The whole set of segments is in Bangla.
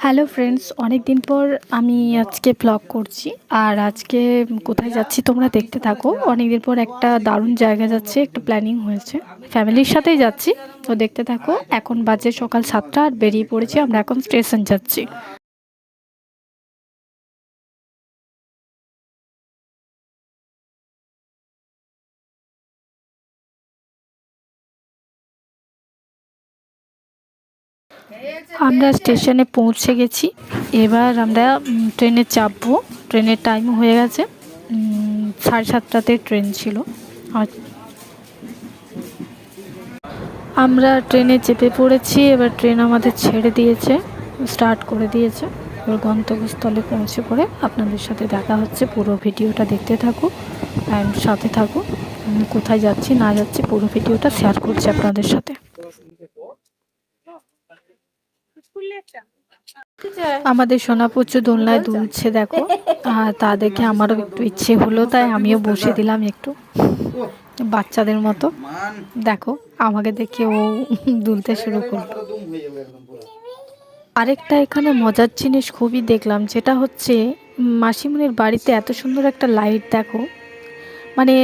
হ্যালো ফ্রেন্ডস, অনেক দিন পর আমি আজকে ব্লগ করছি। আর আজকে কোথায় যাচ্ছি তোমরা দেখতে থাকো। অনেক দিন পর একটা দারুণ জায়গা যাচ্ছে, একটু প্ল্যানিং হয়েছে, ফ্যামিলির সাথেই যাচ্ছি। তো দেখতে থাকো। এখন বাজে সকাল 7টা আর বেরিয়ে পড়েছি। আমরা এখন স্টেশন যাচ্ছি। আমরা স্টেশনে পৌঁছে গেছি। এবার আমরা ট্রেনে চাপবো। ট্রেনের টাইম হয়ে গেছে, 7:30টাতে ট্রেন ছিল। আর আমরা ট্রেনে চেপে পড়েছি। এবার ট্রেন আমাদের ছেড়ে দিয়েছে, স্টার্ট করে দিয়েছে। এবার গন্তব্যস্থলে পৌঁছে পড়ে আপনাদের সাথে দেখা হচ্ছে। পুরো ভিডিওটা দেখতে থাকো অ্যান্ড সাথে থাকো। কোথায় যাচ্ছি না যাচ্ছি পুরো ভিডিওটা শেয়ার করছি আপনাদের সাথে। আমাদের সোনাপুচু দোলনায় দুলছে দেখো। আর তা দেখে আমারও একটু ইচ্ছে হলো, তাই আমিও বসে দিলাম একটু বাচ্চাদের মতো। দেখো আমাকে দেখে ও দুলতে শুরু করলো। আরেকটা এখানে মজার জিনিস খুবই দেখলাম, যেটা হচ্ছে মাসিমণির বাড়িতে এত সুন্দর একটা লাইট দেখো, মানে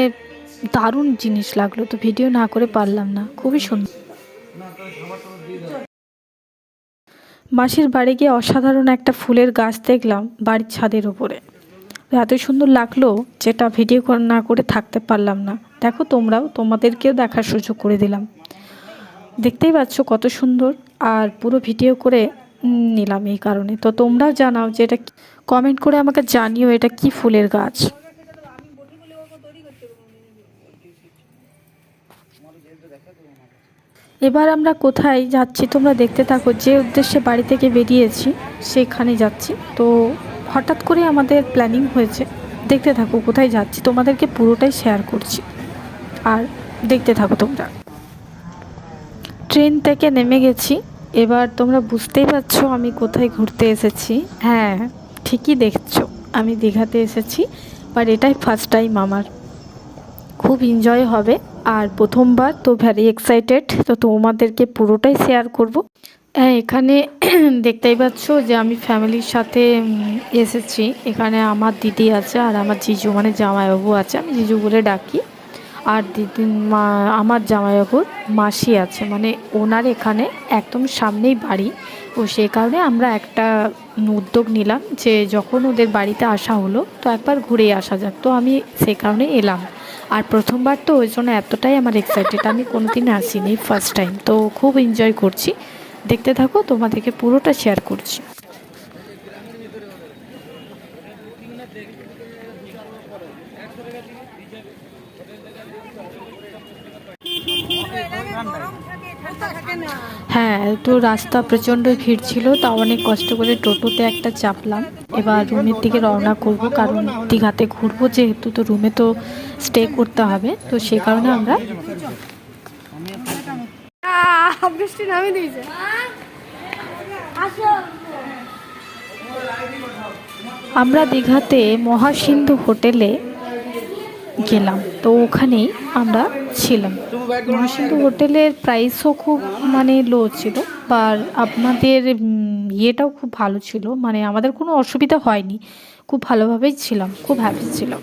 দারুণ জিনিস লাগলো। তো ভিডিও না করে পারলাম না, খুবই সুন্দর। মাসির বাড়ি গিয়ে অসাধারণ একটা ফুলের গাছ দেখলাম বাড়ির ছাদের উপরে, এত সুন্দর লাগলো যেটা ভিডিও না করে থাকতে পারলাম না। দেখো তোমরাও, তোমাদেরকেও দেখার সুযোগ করে দিলাম। দেখতেই পাচ্ছ কত সুন্দর। আর পুরো ভিডিও করে নিলাম এই কারণে। তো তোমরাও জানাও যে এটা, কমেন্ট করে আমাকে জানিও এটা কি ফুলের গাছ। এবার আমরা কোথায় যাচ্ছি তোমরা দেখতে থাকো। যে উদ্দেশ্যে বাড়ি থেকে বেরিয়েছি সেখানে যাচ্ছি। তো হঠাৎ করে আমাদের প্ল্যানিং হয়েছে। দেখতে থাকো কোথায় যাচ্ছি, তোমাদেরকে পুরোটাই শেয়ার করছি। আর দেখতে থাকো তোমরা। ট্রেন থেকে নেমে গেছি। এবার তোমরা বুঝতেই পারছো আমি কোথায় ঘুরতে এসেছি। হ্যাঁ, ঠিকই দেখছো, আমি দীঘাতে এসেছি। বাট এটাই ফার্স্ট টাইম আমার। খুব এনজয় হবে। আর প্রথমবার তো ভ্যারি এক্সাইটেড। তো তোমাদেরকে পুরোটাই শেয়ার করব। হ্যাঁ, এখানে দেখতেই পাচ্ছ যে আমি ফ্যামিলির সাথে এসেছি। এখানে আমার দিদি আছে আর আমার জিজু, মানে জামাইবাবু আছে, আমি জিজু বলে ডাকি। আর দিদি আমার জামাইবাবুর মাসি আছে, মানে ওনার এখানে একদম সামনেই বাড়ি। ও সেই কারণে আমরা একটা উদ্যোগ নিলাম যে যখন ওদের বাড়িতে আসা হলো তো একবার ঘুরে আসা যাক। তো আমি সেই কারণে এলাম। আর প্রথমবার তো ওই জন্য এতটাই আমার এক্সাইটেড, আমি কোনোদিন আসিনি, ফার্স্ট টাইম। তো খুব এনজয় করছি। দেখতে থাকো, তোমাদেরকে পুরোটা শেয়ার করছি। হ্যাঁ, তো রাস্তা প্রচণ্ড ভিড় ছিল, তা অনেক কষ্ট করে টোটোতে একটা চাপলাম। এবার রুমের দিকে রওনা করব, কারণ দীঘাতে ঘুরবো যেহেতু, তো রুমে তো স্টে করতে হবে। তো সেই কারণে আমরা দীঘাতে মহাসিন্ধু হোটেলে গেলাম। তো ওখানেই আমরা ছিলাম। মহাসিন্ধু হোটেলের প্রাইসও খুব মানে লো ছিল। আর আপনাদের ইয়েটাও খুব ভালো ছিল, মানে আমাদের কোনো অসুবিধা হয়নি। খুব ভালোভাবেই ছিলাম, খুব হ্যাপি ছিলাম।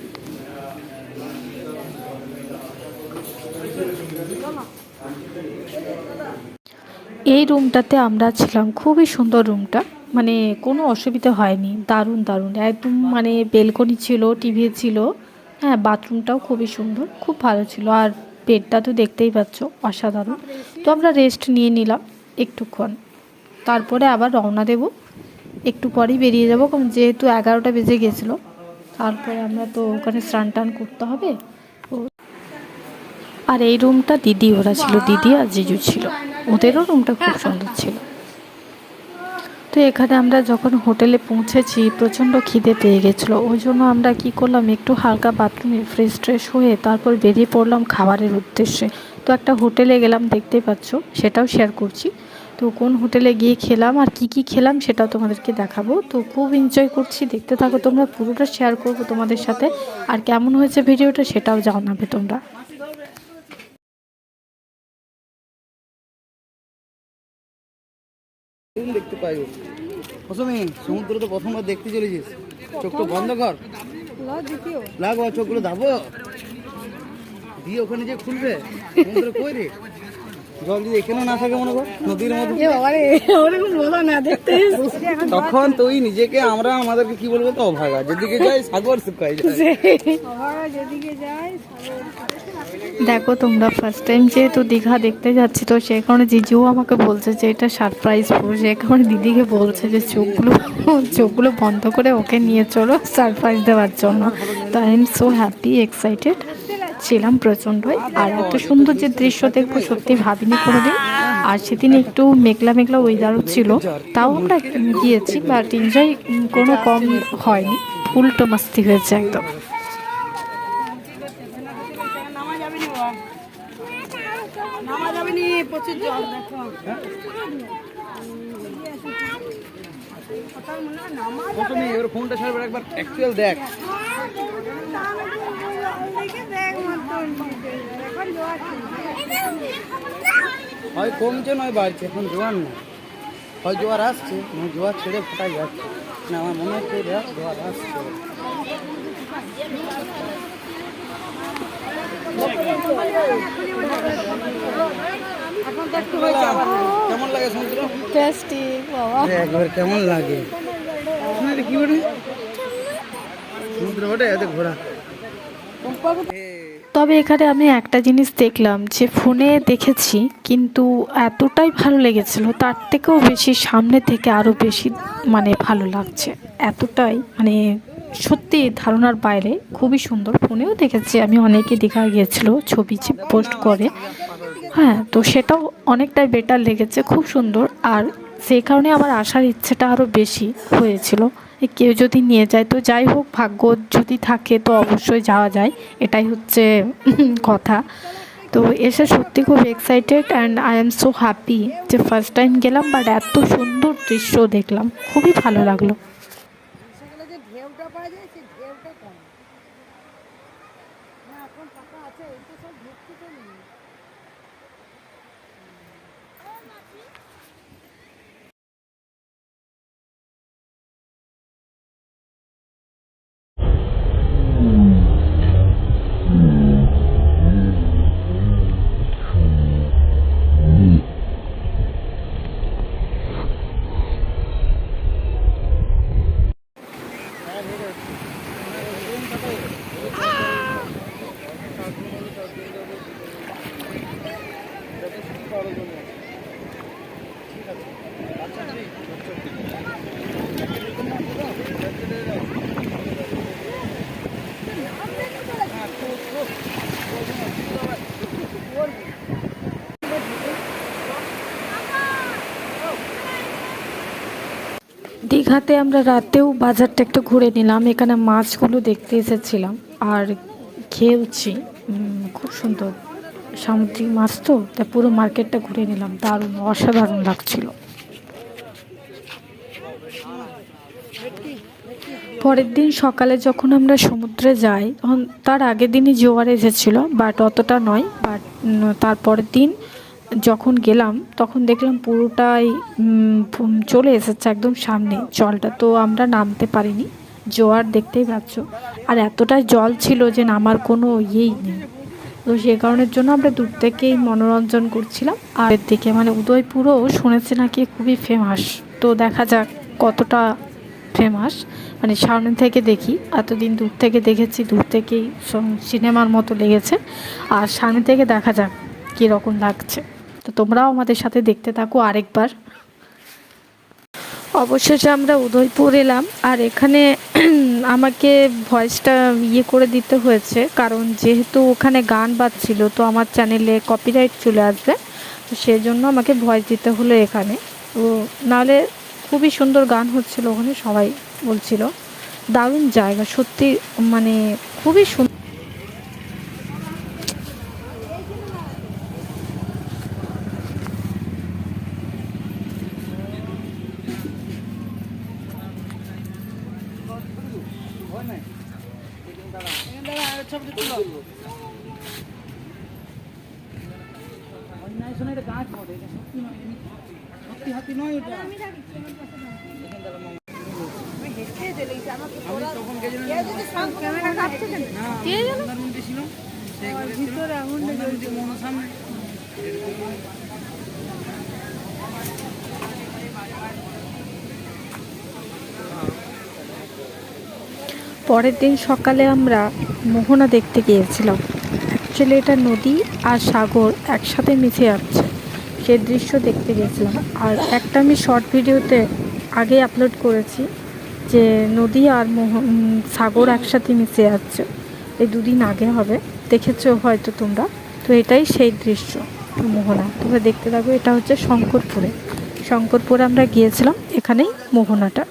এই রুমটাতে আমরা ছিলাম, খুবই সুন্দর রুমটা, মানে কোনো অসুবিধা হয়নি। দারুণ দারুণ একদম, মানে বেলকনি ছিল, টিভি ছিল। হ্যাঁ, বাথরুমটাও খুবই সুন্দর, খুব ভালো ছিল। আর বেডটা তো দেখতেই পাচ্ছ, অসাধারণ। তো আমরা রেস্ট নিয়ে নিলাম একটুক্ষণ, তারপরে আবার রওনা দেব। একটু পরেই বেরিয়ে যাব, কারণ যেহেতু 11টা বেজে গেছিলো। তারপরে আমরা তো ওখানে স্নান টান করতে হবে। আর এই রুমটা দিদি ওরা ছিল, দিদি আর জিজু ছিল। ওদেরও রুমটা খুব সুন্দর ছিল। তো এখানে আমরা যখন হোটেলে পৌঁছেছি প্রচণ্ড খিদে পেয়ে গেছিলো। ওই জন্য আমরা কী করলাম, একটু হালকা বাথরুমে ফ্রেশ ট্রেশ হয়ে তারপর বেরিয়ে পড়লাম খাবারের উদ্দেশ্যে। তো একটা হোটেলে গেলাম, দেখতেই পাচ্ছ, সেটাও শেয়ার করছি। তো কোন হোটেলে গিয়ে খেলাম আর কি খেলাম সেটাও তোমাদেরকে দেখাবো। তো খুব এনজয় করছি, দেখতে থাকো তোমরা, পুরোটা শেয়ার করবো তোমাদের সাথে। আর কেমন হয়েছে ভিডিওটা সেটাও জানাবে তোমরা। দেখতে পাই প্রথমে সমুদ্র তো প্রথমবার দেখতে চলেছিস, চোখটা বন্ধ কর, লাগো চোখগুলো দাবো দিয়ে ওখানে যে খুলবে সমুদ্র কই রে, জল যদি এখানেও না থাকে মনে কর নদীর মধ্যে তখন তুই নিজেকে আমরা আমাদেরকে কি বলবো তো অভাগা, যেদিকে যাই সাগর শুকাই যায়। দেখো তোমরা ফার্স্ট টাইম যেহেতু দীঘা দেখতে যাচ্ছি তো সেই কারণে জিজুও আমাকে বলছে যে এটা সারপ্রাইজ পুরো, সেই কারণে দিদিকে বলছে যে চোখগুলো বন্ধ করে ওকে নিয়ে চলো সারপ্রাইজ দেওয়ার জন্য। তো I am so happy, excited ছিলাম প্রচণ্ডই। আর এত সুন্দর যে দৃশ্য দেখবো সত্যি ভাবিনি কোনোদিন। আর সেদিন একটু মেঘলা মেঘলা ওয়েদারও ছিল, তাও আমরা গিয়েছি, বাট এনজয় কোনো কম হয়নি, উল্টো মাস্তি হয়েছে একদম। ফোনটা ছাড়বে একবার অ্যাকচুয়াল দেখ, হয় কমছে নয় বাড়ছে, এখন জোয়ার না, হয় জোয়ার আসছে নয় জোয়ার ছেড়ে ফোটাই যাচ্ছে না, আমার মনে হচ্ছে জোয়ার আসছে। কেমন লাগে সমুদ্র? টেস্টি বাবা, একবার কেমন লাগে কি বলে সমুদ্র বটে এত ঘোরা। তবে এখানে আমি একটা জিনিস দেখলাম যে ফোনে দেখেছি কিন্তু এতটাই ভালো লেগেছিল, তার থেকেও বেশি সামনে থেকে আরও বেশি মানে ভালো লাগছে, এতটাই মানে সত্যি ধারণার বাইরে, খুবই সুন্দর। ফোনেও দেখেছি আমি, অনেকে দীঘা গিয়েছিল ছবি পোস্ট করে, হ্যাঁ, তো সেটাও অনেকটাই বেটার লেগেছে, খুব সুন্দর। আর সেই কারণে আমার আসার ইচ্ছেটা আরও বেশি হয়েছিল, কেউ যদি নিয়ে যায় তো যাই হোক, ভাগ্য যদি থাকে তো অবশ্যই যাওয়া যায়, এটাই হচ্ছে কথা। তো এসে সত্যি খুব excited and I am so happy যে ফার্স্ট টাইম গেলাম, বাট এত সুন্দর দৃশ্য দেখলাম, খুবই ভালো লাগলো। দীঘাতে আমরা রাতেও বাজারটা একটু ঘুরে নিলাম, এখানে মাছগুলো দেখতে এসেছিলাম আর খেয়েওছি, খুব সুন্দর সামুদ্রিক মাছ, তো তাই পুরো মার্কেটটা ঘুরে নিলাম, দারুণ অসাধারণ লাগছিল। পরের দিন সকালে যখন আমরা সমুদ্রে যাই তখন তার আগের দিনই জোয়ার এসেছিল, বাট অতটা নয়, বাট তারপরের দিন যখন গেলাম তখন দেখলাম পুরোটাই চলে এসেছে একদম সামনে জলটা, তো আমরা নামতে পারিনি, জোয়ার দেখতেই পাচ্ছ, আর এতটাই জল ছিল যে নামার কোনো ইয়েই নেই। তো সে কারণের জন্য আমরা দূর থেকেই মনোরঞ্জন করছিলাম। আর দিকে মানে উদয়পুরও শুনেছি নাকি খুবই ফেমাস, তো দেখা যাক কতটা ফেমাস, মানে সামনে থেকে দেখি, এতদিন দূর থেকে দেখেছি, দূর থেকেই সিনেমার মতো লেগেছে, আর সামনে থেকে দেখা যাক কীরকম লাগছে। তো তোমরাও আমাদের সাথে দেখতে থাকো আরেকবার। অবশেষে আমরা উদয়পুর এলাম, আর এখানে আমাকে ভয়েসটা করে দিতে হয়েছে, কারণ যেহেতু ওখানে গান বাজছিল তো আমার চ্যানেলে কপিরাইট চলে আসবে, তো সেজন্য আমাকে ভয়েস দিতে হলো এখানে। তো নাহলে খুবই সুন্দর গান হচ্ছিল ওখানে, সবাই বলছিল দারুণ জায়গা, সত্যি মানে খুবই সুন্দর। হাতি হাতি নয় ওটা। আমি তখন গেছিলাম না, মন্দারমণি ছিল, মন্দারমণি মোহনার সামনে। পরের দিন সকালে আমরা মোহনা দেখতে গিয়েছিলাম। অ্যাকচুয়ালি এটা নদী আর সাগর একসাথে মিশে যাচ্ছে, সে দৃশ্য দেখতে গিয়েছিলাম। আর একটা আমি শর্ট ভিডিওতে আগে আপলোড করেছি যে নদী আর সাগর একসাথে মিশে যাচ্ছে, এই দুদিন আগে হবে, দেখেছো হয়তো তোমরা। তো এটাই সেই দৃশ্য মোহনা, তোমরা দেখতে থাকো। এটা হচ্ছে শঙ্করপুরে আমরা গিয়েছিলাম, এখানেই মোহনাটা।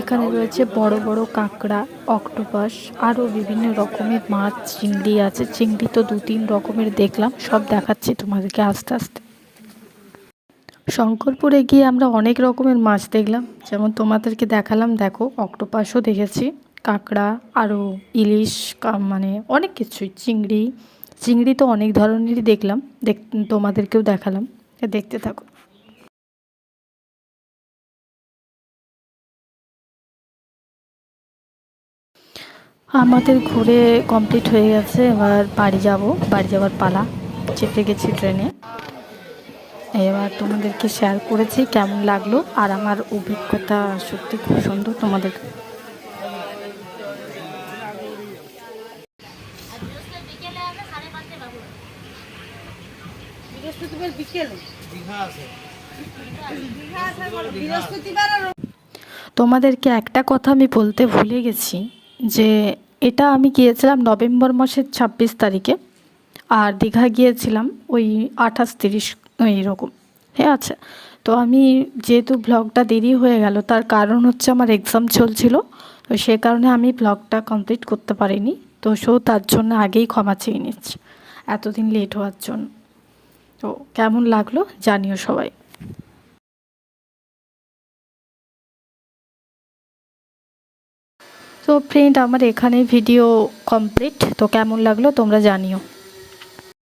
এখানে রয়েছে বড় বড় কাঁকড়া, অক্টোপাস, আরও বিভিন্ন রকমের মাছ, চিংড়ি আছে। চিংড়ি তো 2-3 রকমের দেখলাম, সব দেখাচ্ছি তোমাদেরকে আস্তে আস্তে। শঙ্করপুরে গিয়ে আমরা অনেক রকমের মাছ দেখলাম, যেমন তোমাদেরকে দেখালাম, দেখো অক্টোপাসও দেখেছি, কাঁকড়া, আরও ইলিশ, মানে অনেক কিছুই, চিংড়ি তো অনেক ধরনেরই দেখলাম, তোমাদেরকেও দেখালাম, দেখতে থাকো। আমাদের ঘুরে কমপ্লিট হয়ে গেছে, এবার বাড়ি যাওয়ার পালা। চেপে গেছি ট্রেনে। এবার তোমাদেরকে শেয়ার করেছি কেমন লাগলো, আর আমার অভিজ্ঞতা সত্যি খুব সুন্দর। তোমাদের তোমাদেরকে একটা কথা আমি বলতে ভুলে গেছি, যে এটা আমি গিয়েছিলাম নভেম্বর মাসের 26 তারিখে, আর দীঘা গিয়েছিলাম ওই 28-30 এইরকম। ঠিক আছে, তো আমি যেহেতু ব্লগটা দেরি হয়ে গেল, তার কারণ হচ্ছে আমার এক্সাম চলছিল, তো সে কারণে আমি ব্লগটা কমপ্লিট করতে পারিনি। তো তার জন্য আগেই ক্ষমা চেয়ে নিচ্ছি এতদিন লেট হওয়ার জন্য। তো কেমন লাগলো জানিও সবাই। তো ফ্রেন্ড, আমার এখানে ভিডিও কমপ্লিট, তো কেমন লাগলো তোমরা জানিও।